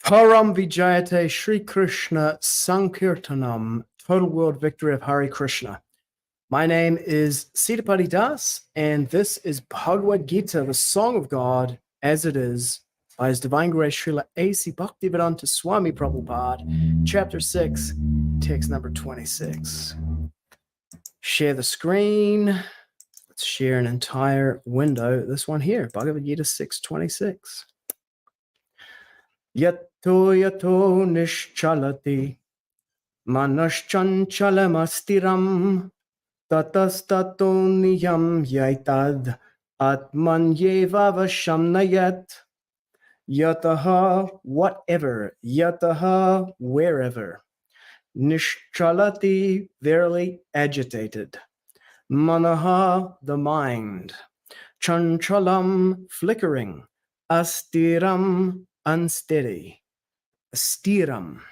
Param Vijayate Sri Kṛṣṇa Sankirtanam, total world victory of Hṛṣīkeśa. My name is Siddhapati Das, and this is Bhagavad-gita, the Song of God, as it is, by His Divine Grace Srila A.C. Bhaktivedanta Swami Prabhupada, Chapter 6, text number 26. Share the screen. Let's share an entire window. This one here, Bhagavad-gita 6:26. Yato niścalati, manaś cañcalam asthiram, tatas tato niyamyaitad, ātmany vaśaṁ nayet. Yataḥ, whatever, yataḥ, wherever. Niścalati, verily, agitated. Manaḥ, the mind. cañcalam, flickering. Asthiram, unsteady. Asthiram.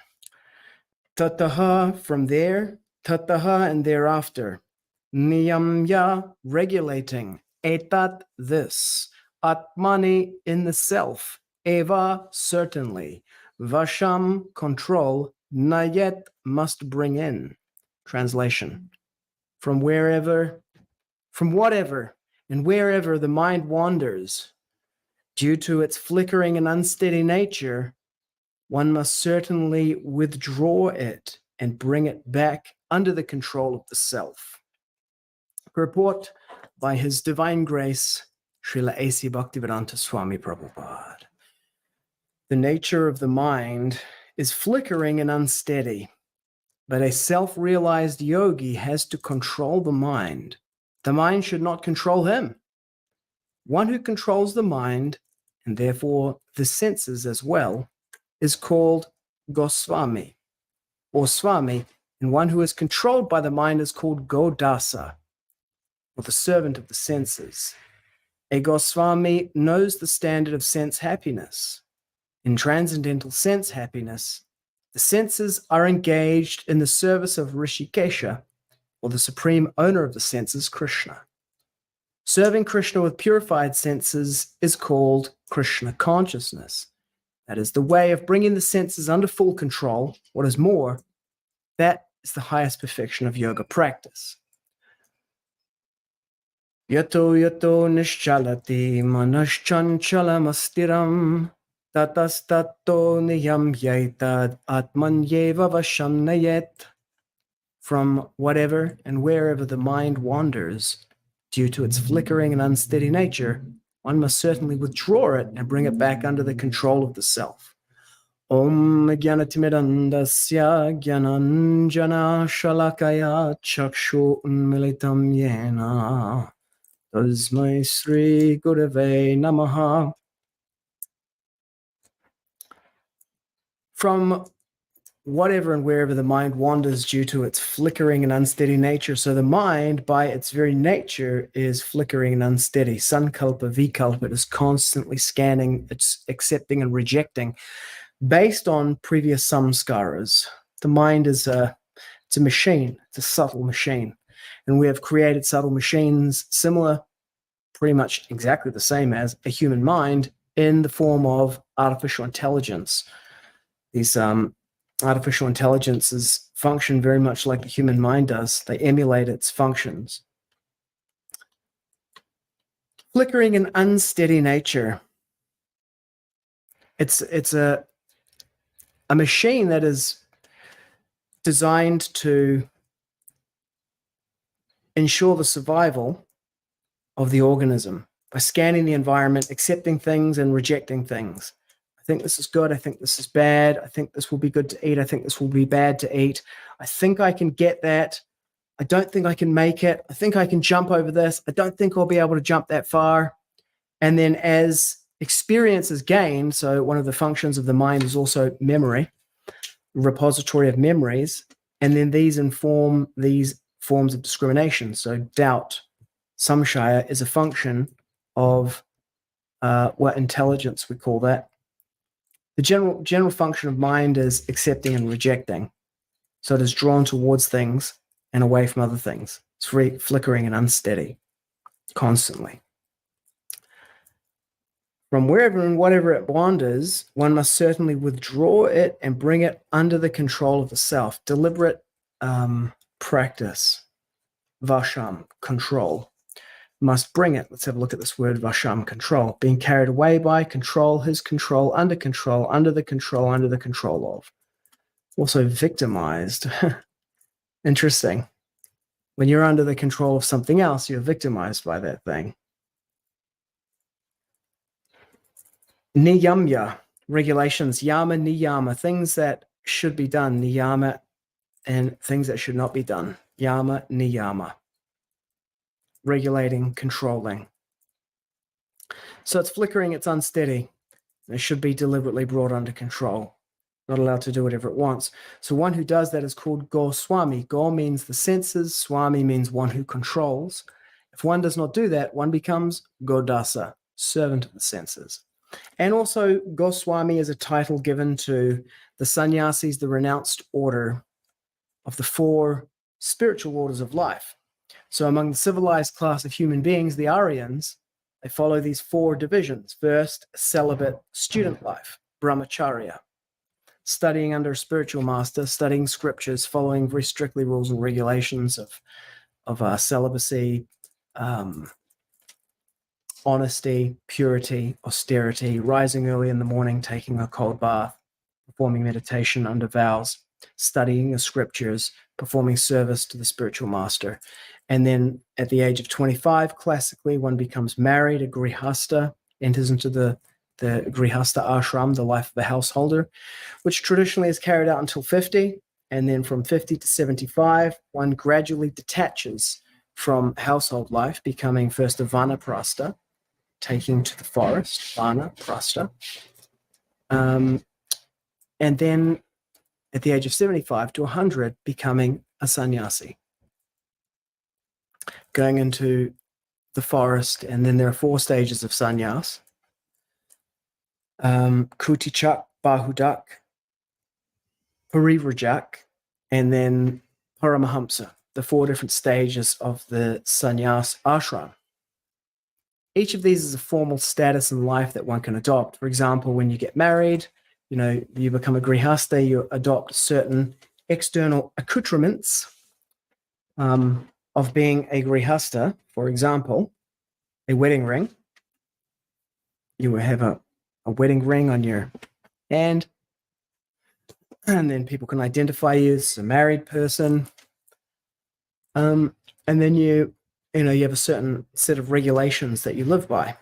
Tataḥ, from there. Tataḥ, and thereafter. Niyamya, regulating. Etat, this. ātmani, in the self. Eva, certainly. Vaśaṁ, control. Nayet, must bring in. Translation. From whatever, and wherever the mind wanders, due to its flickering and unsteady nature, one must certainly withdraw it and bring it back under the control of the self. Purport by His Divine Grace, Srila A.C. Bhaktivedanta Swami Prabhupada. The nature of the mind is flickering and unsteady, but a self-realized yogi has to control the mind. The mind should not control him. One who controls the mind, and therefore the senses as well, is called gosvāmī or svāmī, and one who is controlled by the mind is called godāsa, or the servant of the senses. A gosvāmī knows the standard of sense happiness. In transcendental sense happiness, the senses are engaged in the service of Hṛṣīkeśa, or the supreme owner of the senses, Kṛṣṇa. Serving Kṛṣṇa with purified senses is called Kṛṣṇa consciousness. That is the way of bringing the senses under full control. What is more, that is the highest perfection of yoga practice. Yato niścalati, manaś cañcalam asthiram, tatas tato niyamyaitad, ātmany vaśaṁ nayet. From whatever and wherever the mind wanders, due to its flickering and unsteady nature, one must certainly withdraw it and bring it back under the control of the self. Om jnanatimidandasya jnananjana shalakaya chakshu unmilitam yena tasmai Sri Gurave Namaha. From whatever and wherever the mind wanders due to its flickering and unsteady nature. So the mind, by its very nature, is flickering and unsteady. Sankalpa, vikalpa, it is constantly scanning, it's accepting and rejecting based on previous samskaras. The mind is it's a machine, it's a subtle machine. And we have created subtle machines similar, pretty much exactly the same as a human mind, in the form of artificial intelligence. These artificial intelligences function very much like the human mind does. They emulate its functions. Flickering and unsteady nature. It's a machine that is designed to ensure the survival of the organism by scanning the environment, accepting things and rejecting things. I think this is good. I think this is bad. I think this will be good to eat. I think this will be bad to eat. I think I can get that. I don't think I can make it. I think I can jump over this. I don't think I'll be able to jump that far. And then as experience is gained, so one of the functions of the mind is also memory, repository of memories, and then these inform these forms of discrimination. So doubt, samshaya, is a function of what intelligence we call that. The general function of mind is accepting and rejecting. So it is drawn towards things and away from other things. It's very flickering and unsteady, constantly. From wherever and whatever it wanders, one must certainly withdraw it and bring it under the control of the self. Deliberate practice, vaśaṁ, control, must bring it. Let's have a look at this word, vaśaṁ, control. Being carried away by, control, his control, under the control of. Also victimized. Interesting. When you're under the control of something else, you're victimized by that thing. Niyamya, regulations, yama, niyama, things that should be done, niyama, and things that should not be done, yama, niyama, regulating, controlling. So it's flickering, it's unsteady. It should be deliberately brought under control, not allowed to do whatever it wants. So one who does that is called gosvāmī. Go means the senses, svāmī means one who controls. If one does not do that, one becomes godāsa, servant of the senses. And also, gosvāmī is a title given to the sannyasis, the renounced order of the 4 spiritual orders of life. So among the civilized class of human beings, the Aryans, they follow these 4 divisions. First, celibate student life, brahmacharya, studying under a spiritual master, studying scriptures, following very strictly rules and regulations of celibacy, honesty, purity, austerity, rising early in the morning, taking a cold bath, performing meditation under vows, studying the scriptures, performing service to the spiritual master. And then at the age of 25, classically, one becomes married, a grihasta, enters into the grihasta ashram, the life of a householder, which traditionally is carried out until 50. And then from 50 to 75, one gradually detaches from household life, becoming first a vanaprastha, taking to the forest, vanaprastha. And then at the age of 75 to 100, becoming a sannyasi, going into the forest. And then there are 4 stages of sannyas. Kutichak, Bahudak, Parivrajak, and then Paramahamsa, the 4 different stages of the sannyas ashram. Each of these is a formal status in life that one can adopt. For example, when you get married, you become a grihasta, you adopt certain external accoutrements of being a grihasta. For example, a wedding ring. You will have a wedding ring on your hand, and then people can identify you as a married person. And then you have a certain set of regulations that you live by,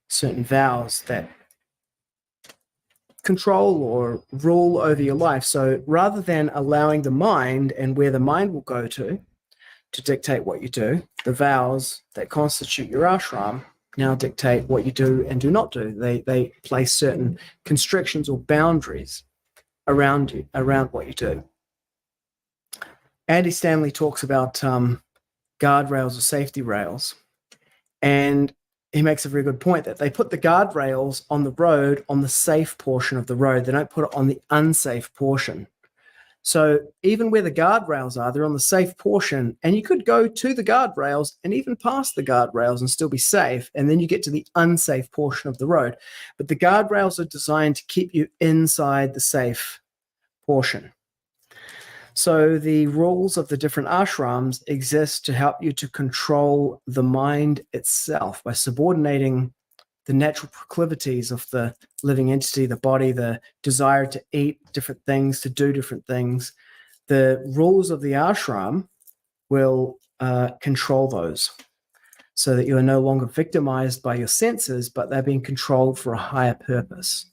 certain vows that control or rule over your life. So rather than allowing the mind and where the mind will go to dictate what you do, the vows that constitute your ashram now dictate what you do and do not do. They place certain constrictions or boundaries around you, around what you do. Andy Stanley talks about guardrails or safety rails, and he makes a very good point that they put the guardrails on the road, on the safe portion of the road. They don't put it on the unsafe portion. So even where the guardrails are, they're on the safe portion, and you could go to the guardrails and even past the guardrails and still be safe, and then you get to the unsafe portion of the road. But the guardrails are designed to keep you inside the safe portion. So the rules of the different ashrams exist to help you to control the mind itself by subordinating the natural proclivities of the living entity, the body, the desire to eat different things, to do different things. The rules of the ashram will control those so that you are no longer victimized by your senses, but they're being controlled for a higher purpose.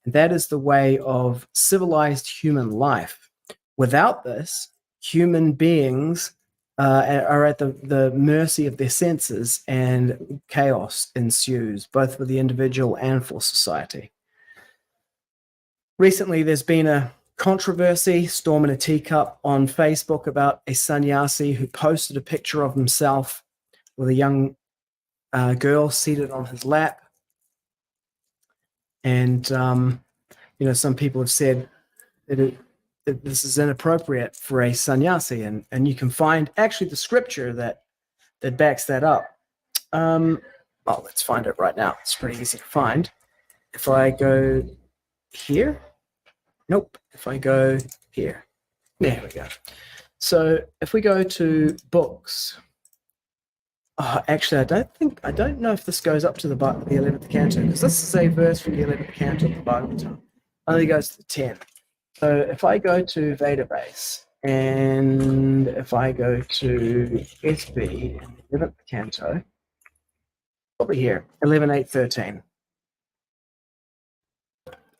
And that is the way of civilized human life. Without this, human beings are at the mercy of their senses, and chaos ensues, both for the individual and for society. Recently, there's been a controversy, storm in a teacup, on Facebook about a sannyasi who posted a picture of himself with a young girl seated on his lap. And, some people have said that this is inappropriate for a sannyasi, and you can find actually the scripture that backs that up. Oh, let's find it right now. It's pretty easy to find. If I go here, nope. If I go here, there we go. So if we go to books, actually, I don't know if this goes up to the 11th canto, because this is a verse from the 11th canto of the Bhagavad-gita. Only goes to the 10th. So if I go to Veda base, and if I go to SB in the 11th canto, over here, 11.8.13.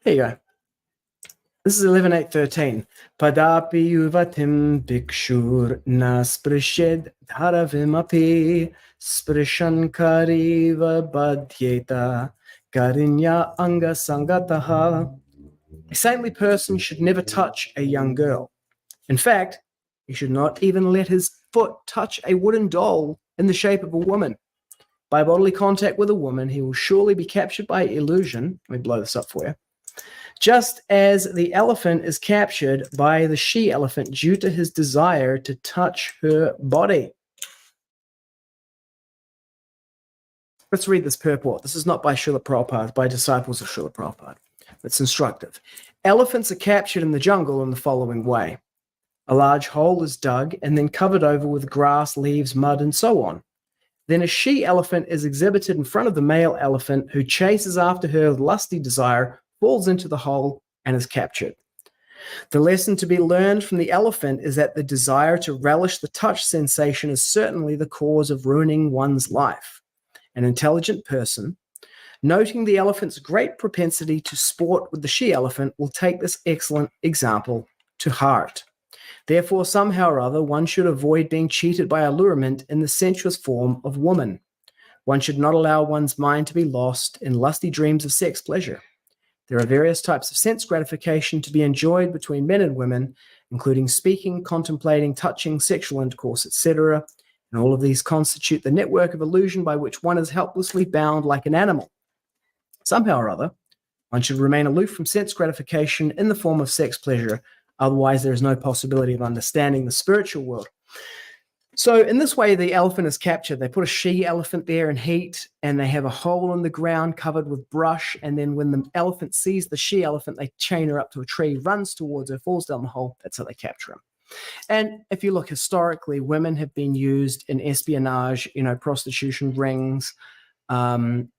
There you go. This is 11.8.13. Padapi yuvatim bhikshur na sprished dharavimapi sprishankariva badhyeta garinya anga sangataha. A saintly person should never touch a young girl. In fact, he should not even let his foot touch a wooden doll in the shape of a woman. By bodily contact with a woman, he will surely be captured by illusion. Let me blow this up for you. Just as the elephant is captured by the she-elephant due to his desire to touch her body. Let's read this purport. This is not by Srila Prabhupada, by disciples of Srila Prabhupada. It's instructive. Elephants are captured in the jungle in the following way. A large hole is dug and then covered over with grass, leaves, mud, and so on. Then a she-elephant is exhibited in front of the male elephant, who chases after her with lusty desire, falls into the hole, and is captured. The lesson to be learned from the elephant is that the desire to relish the touch sensation is certainly the cause of ruining one's life. An intelligent person, noting the elephant's great propensity to sport with the she-elephant, will take this excellent example to heart. Therefore, somehow or other, one should avoid being cheated by allurement in the sensuous form of woman. One should not allow one's mind to be lost in lusty dreams of sex pleasure. There are various types of sense gratification to be enjoyed between men and women, including speaking, contemplating, touching, sexual intercourse, etc. And all of these constitute the network of illusion by which one is helplessly bound like an animal. Somehow or other, one should remain aloof from sense gratification in the form of sex pleasure. Otherwise, there is no possibility of understanding the spiritual world. So in this way, the elephant is captured. They put a she-elephant there in heat, and they have a hole in the ground covered with brush. And then when the elephant sees the she-elephant, they chain her up to a tree, runs towards her, falls down the hole. That's how they capture him. And if you look historically, women have been used in espionage, prostitution rings,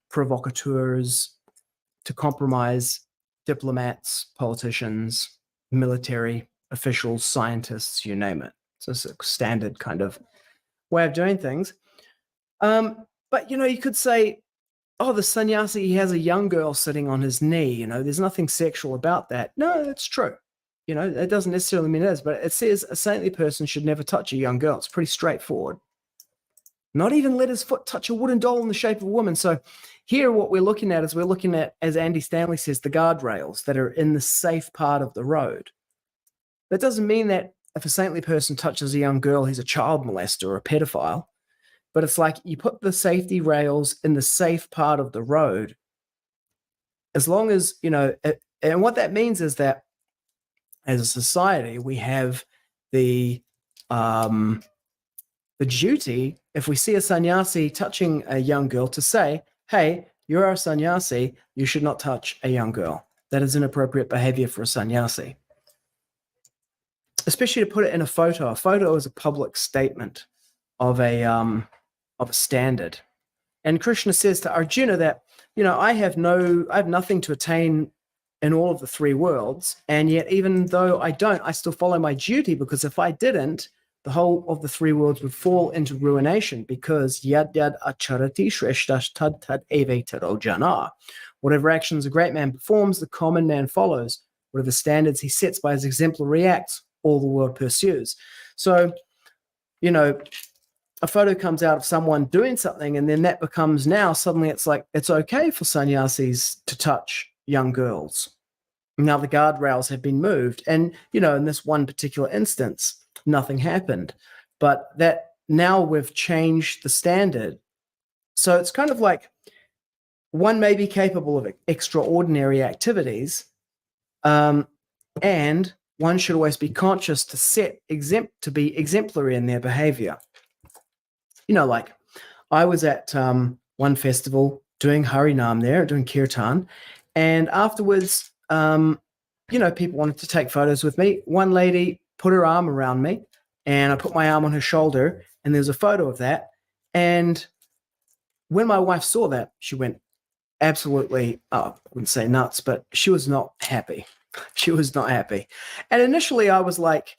provocateurs, to compromise diplomats, politicians, military officials, scientists, you name it. So it's a standard kind of way of doing things. But, you could say, oh, the sannyasi, he has a young girl sitting on his knee. There's nothing sexual about that. No, that's true. It doesn't necessarily mean it is, but it says a saintly person should never touch a young girl. It's pretty straightforward. Not even let his foot touch a wooden doll in the shape of a woman. So here what we're looking at, as Andy Stanley says, the guardrails that are in the safe part of the road. That doesn't mean that if a saintly person touches a young girl, he's a child molester or a pedophile. But it's like you put the safety rails in the safe part of the road. As long as, and what that means is that as a society, we have the duty, if we see a sannyasi touching a young girl, to say, hey, you're a sannyasi, you should not touch a young girl. That is inappropriate behavior for a sannyasi. Especially to put it in a photo. A photo is a public statement of a standard. And Kṛṣṇa says to Arjuna that, I have nothing to attain in all of the three worlds, and yet even though I don't, I still follow my duty, because if I didn't, the whole of the three worlds would fall into ruination, because yad acharati shreshtash tad evetaro jana. Whatever actions a great man performs, the common man follows. Whatever standards he sets by his exemplary acts, all the world pursues. So, a photo comes out of someone doing something, and then that becomes now suddenly it's like it's okay for sannyasis to touch young girls. Now the guardrails have been moved, and in this one particular instance, nothing happened. But that now we've changed the standard. So it's kind of like one may be capable of extraordinary activities, and one should always be conscious to be exemplary in their behavior. Like I was at one festival, doing Harinam there, doing kirtan. And afterwards, people wanted to take photos with me. One lady put her arm around me, and I put my arm on her shoulder, and there's a photo of that. And when my wife saw that, she went absolutely, I wouldn't say nuts, but she was not happy. She was not happy. And initially I was like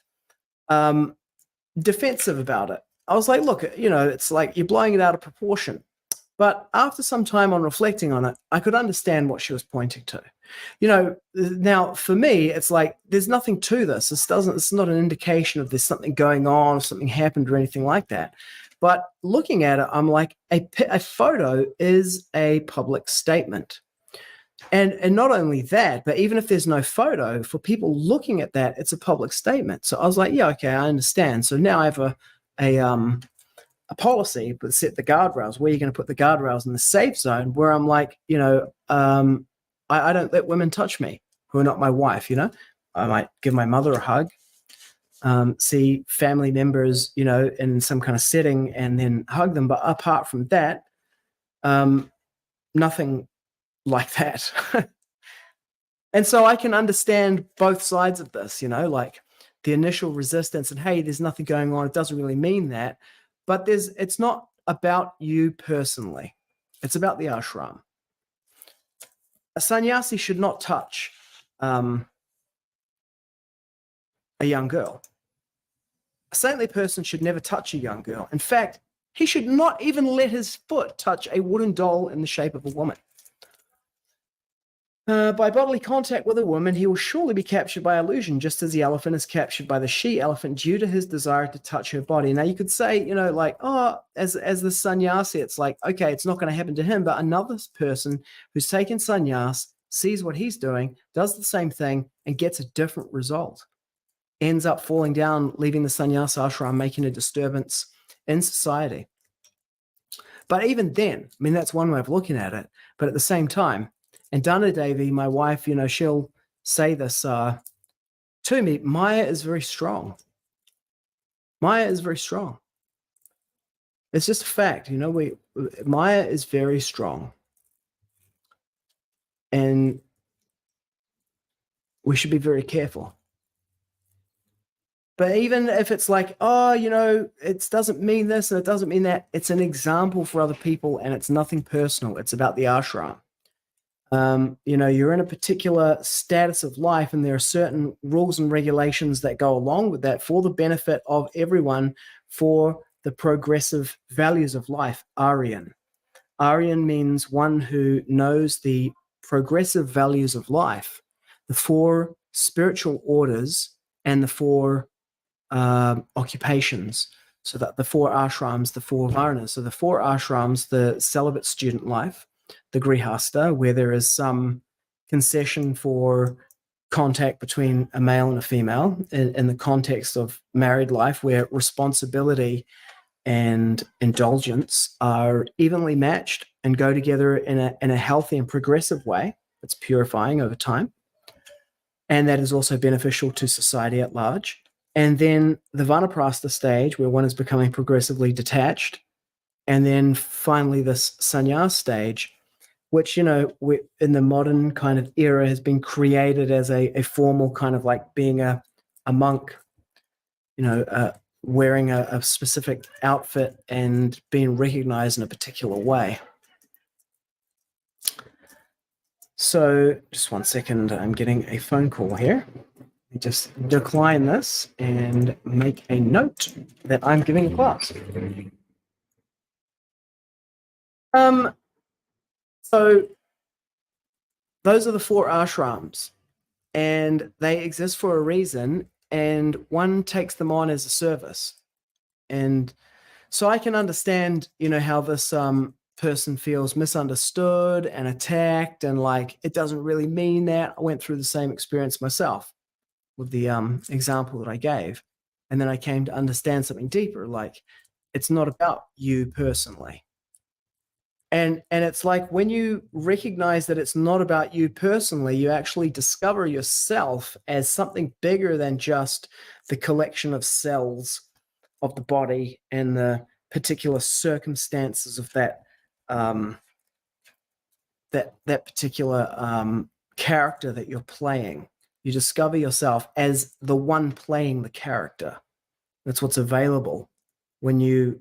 defensive about it. I was like, look, it's like you're blowing it out of proportion. But after some time on reflecting on it, I could understand what she was pointing to. Now for me, it's like there's nothing to this. It's not an indication of there's something going on or something happened or anything like that. But looking at it, I'm like, a photo is a public statement. And not only that, but even if there's no photo, for people looking at that, it's a public statement. So I was like, yeah, okay, I understand. So now I have a policy, but set the guardrails. Where you're going to put the guardrails in the safe zone, where I'm like, I don't let women touch me who are not my wife. I might give my mother a hug, see family members, in some kind of setting, and then hug them. But apart from that, nothing like that. And so I can understand both sides of this, like the initial resistance and, hey, there's nothing going on. It doesn't really mean that. But it's not about you personally. It's about the ashram. A sannyasi should not touch a young girl. A saintly person should never touch a young girl. In fact, he should not even let his foot touch a wooden doll in the shape of a woman. By bodily contact with a woman, he will surely be captured by illusion, just as the elephant is captured by the she-elephant due to his desire to touch her body. Now, you could say, as the sannyasi, it's like, okay, it's not going to happen to him, but another person who's taken sannyas sees what he's doing, does the same thing, and gets a different result. Ends up falling down, leaving the sannyasa ashram, making a disturbance in society. But even then, that's one way of looking at it. But at the same time, and Dana Devi, my wife, she'll say this to me, Maya is very strong. Maya is very strong. It's just a fact, Maya is very strong. And we should be very careful. But even if it's like, it doesn't mean this and it doesn't mean that, it's an example for other people and it's nothing personal. It's about the ashram. You're in a particular status of life and there are certain rules and regulations that go along with that for the benefit of everyone, for the progressive values of life. Aryan. Aryan means one who knows the progressive values of life, the four spiritual orders and the four occupations. So that the four ashrams, the four varnas. So the four ashrams, the celibate student life, the grihasta, where there is some concession for contact between a male and a female in the context of married life, where responsibility and indulgence are evenly matched and go together in a healthy and progressive way that's purifying over time. And that is also beneficial to society at large. And then the vanaprastha stage, where one is becoming progressively detached. And then finally this sannyas stage, which, in the modern kind of era has been created as a formal kind of like being a monk, wearing a specific outfit and being recognized in a particular way. So just one second, I'm getting a phone call here. Just decline this and make a note that I'm giving a class. So those are the four ashrams, and they exist for a reason, and one takes them on as a service. And so I can understand, how this person feels misunderstood and attacked, and like it doesn't really mean that. I went through the same experience myself with the example that I gave. And then I came to understand something deeper, like it's not about you personally. And it's like when you recognize that it's not about you personally, you actually discover yourself as something bigger than just the collection of cells of the body and the particular circumstances of that that particular character that you're playing. You discover yourself as the one playing the character. That's what's available when you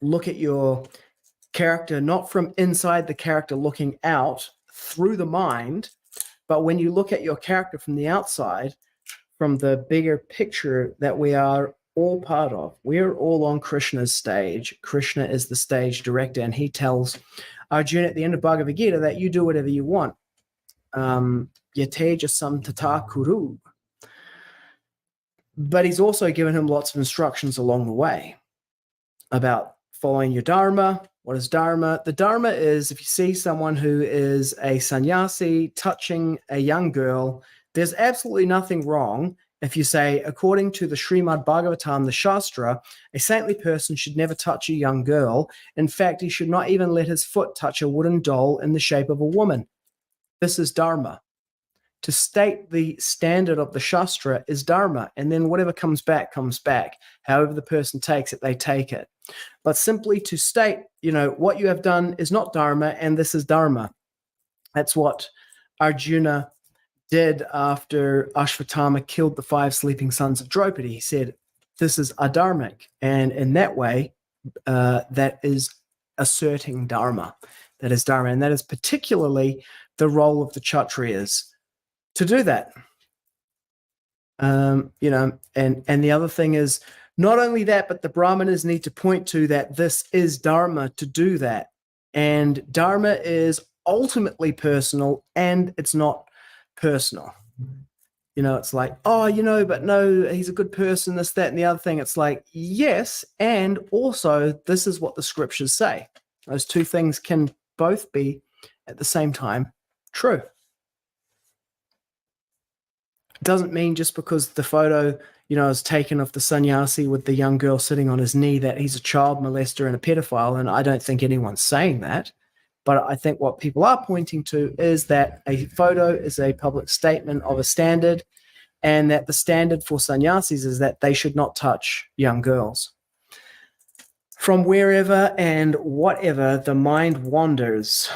look at your character, not from inside the character looking out through the mind, but when you look at your character from the outside, from the bigger picture that we are all part of. We're all on Krishna's stage. Kṛṣṇa is the stage director, and he tells Arjuna at the end of Bhagavad-gita that you do whatever you want. Yato tata kuru. But he's also given him lots of instructions along the way about following your dharma. What is dharma? The dharma is if you see someone who is a sannyasi touching a young girl, there's absolutely nothing wrong if you say, according to the Srimad Bhagavatam, the Shastra, a saintly person should never touch a young girl. In fact, he should not even let his foot touch a wooden doll in the shape of a woman. This is dharma. To state the standard of the Shastra is dharma, and then whatever comes back, comes back. However the person takes it, they take it. But simply to state, what you have done is not dharma, and this is dharma. That's what Arjuna did after Ashvatthama killed the 5 sleeping sons of Draupadi. He said, this is adharmic. And in that way, that is asserting dharma. That is dharma. And that is particularly the role of the Kshatriyas to do that. And the other thing is, not only that, but the Brahmanas need to point to that this is dharma to do that. And dharma is ultimately personal, and it's not personal. It's like, but no, he's a good person, this, that, and the other thing. It's like, yes, and also this is what the scriptures say. Those two things can both be at the same time true. It doesn't mean just because the photo, is taken of the sannyasi with the young girl sitting on his knee that he's a child molester and a pedophile, and I don't think anyone's saying that. But I think what people are pointing to is that a photo is a public statement of a standard, and that the standard for sannyasis is that they should not touch young girls. From wherever and whatever the mind wanders,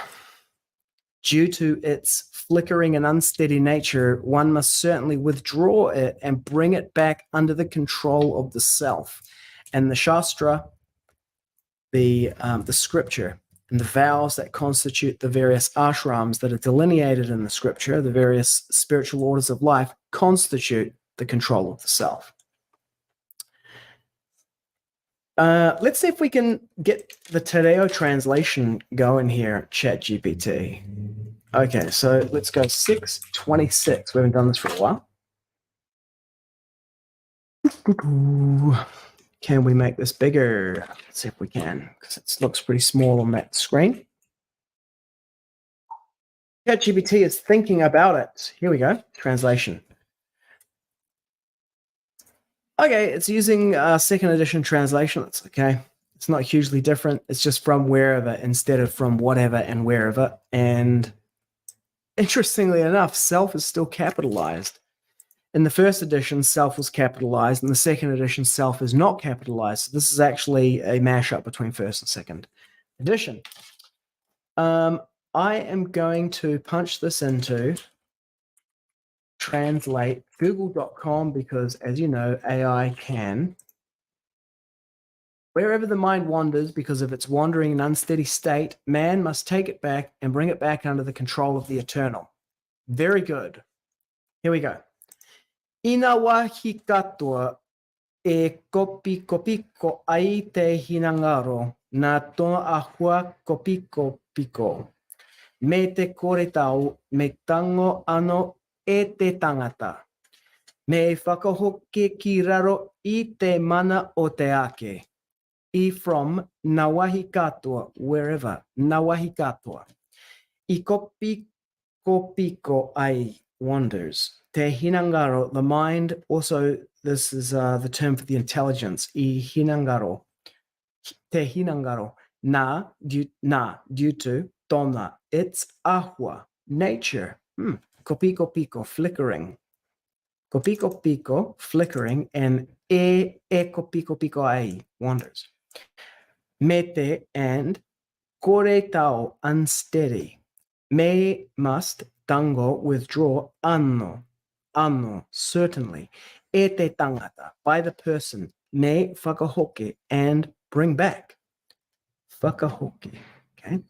due to its flickering and unsteady nature, one must certainly withdraw it and bring it back under the control of the self. And the Shastra, the scripture, and the vows that constitute the various ashrams that are delineated in the scripture, the various spiritual orders of life, constitute the control of the self. Let's see if we can get the Tereo translation going here, ChatGPT. Okay, so let's go 626. We haven't done this for a while. Can we make this bigger? Let's see if we can, because it looks pretty small on that screen. ChatGPT is thinking about it. Here we go. Translation. Okay, it's using second edition translation. That's okay. It's not hugely different. It's just from wherever instead of from whatever and wherever. And interestingly enough, self is still capitalized. In the first edition, self was capitalized. In the second edition, self is not capitalized. So this is actually a mashup between first and second edition. I am going to punch this into translate google.com because, as you know, AI can. Wherever the mind wanders because of its wandering and unsteady state, man must take it back and bring it back under the control of the eternal. Very good. Here we go. Inawahikatua e kopiko ai te hinangaro na tona ahua kopiko piko. Me te koretau me tango ano e te tangata. Me whakahoke ki raro I te mana o te ake. I from nawahi katoa, wherever, nawahi katoa. I kopiko ai wanders. Te hinangaro, the mind, also this is the term for the intelligence. I hinangaro. Te hinangaro. Due to, tona, it's ahua, nature. Kopiko piko, flickering. Kopiko piko, flickering, and kopiko piko ai, wanders. Mete, and kore tau unsteady. Me must tango withdraw anno certainly. Ete tangata by the person. Me whakahoke and bring back. Whakahoke. Okay.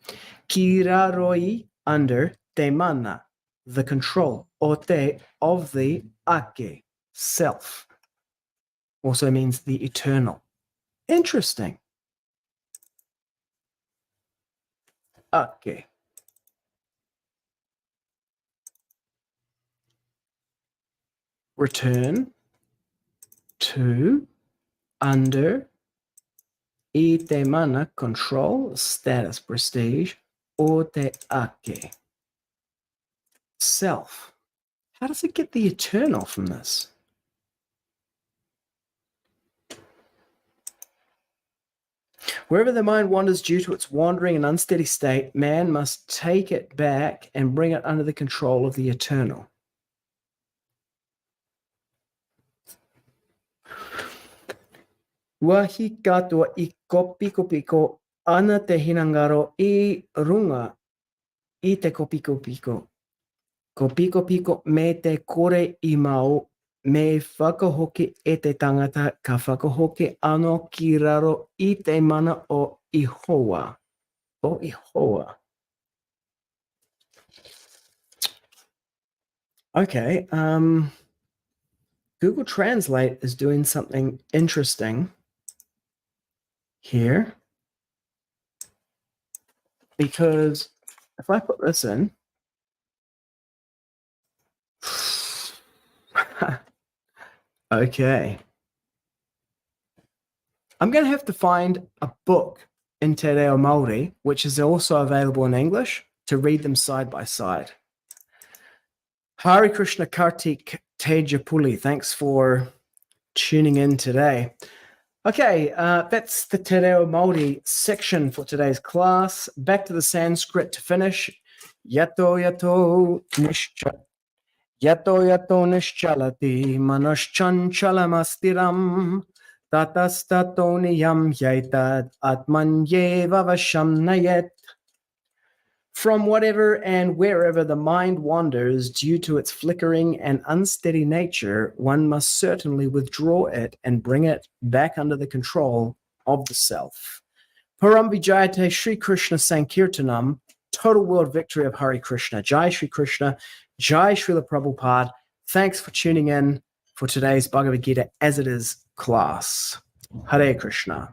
Kiraroi under te mana, the control, o te of the ake, self. Also means the eternal. Interesting. Ake. Return to, under, I te mana, control, status, prestige, o te ake, self. How does it get the eternal from this? Wherever the mind wanders due to its wandering and unsteady state, man must take it back and bring it under the control of the eternal. Wahi katoa I kopiko ana te hinangaro I runga I te kopiko. Kopiko me te kore I mau, me whakahoke e te tangata ka whakahoke ano ki raro I te mana o Ihoa. O Ihoa. Okay, Google Translate is doing something interesting here, because if I put this in, okay, I'm going to have to find a book in Te Reo Māori, which is also available in English, to read them side by side. Hṛṣīkeśa Kartik Tejapuli, thanks for tuning in today. Okay, that's the Te Reo Māori section for today's class. Back to the Sanskrit to finish. Yato niścalati, manaś cañcalam asthiram, tatas tato niyamyaitad, ātmany vaśaṁ nayet. From whatever and wherever the mind wanders due to its flickering and unsteady nature, one must certainly withdraw it and bring it back under the control of the self. Param Vijayate Sri Kṛṣṇa Sankirtanam, total world victory of Hṛṣīkeśa. Jai Sri Kṛṣṇa, Jai Srila Prabhupada. Thanks for tuning in for today's Bhagavad-gita As It Is class. Hare Kṛṣṇa.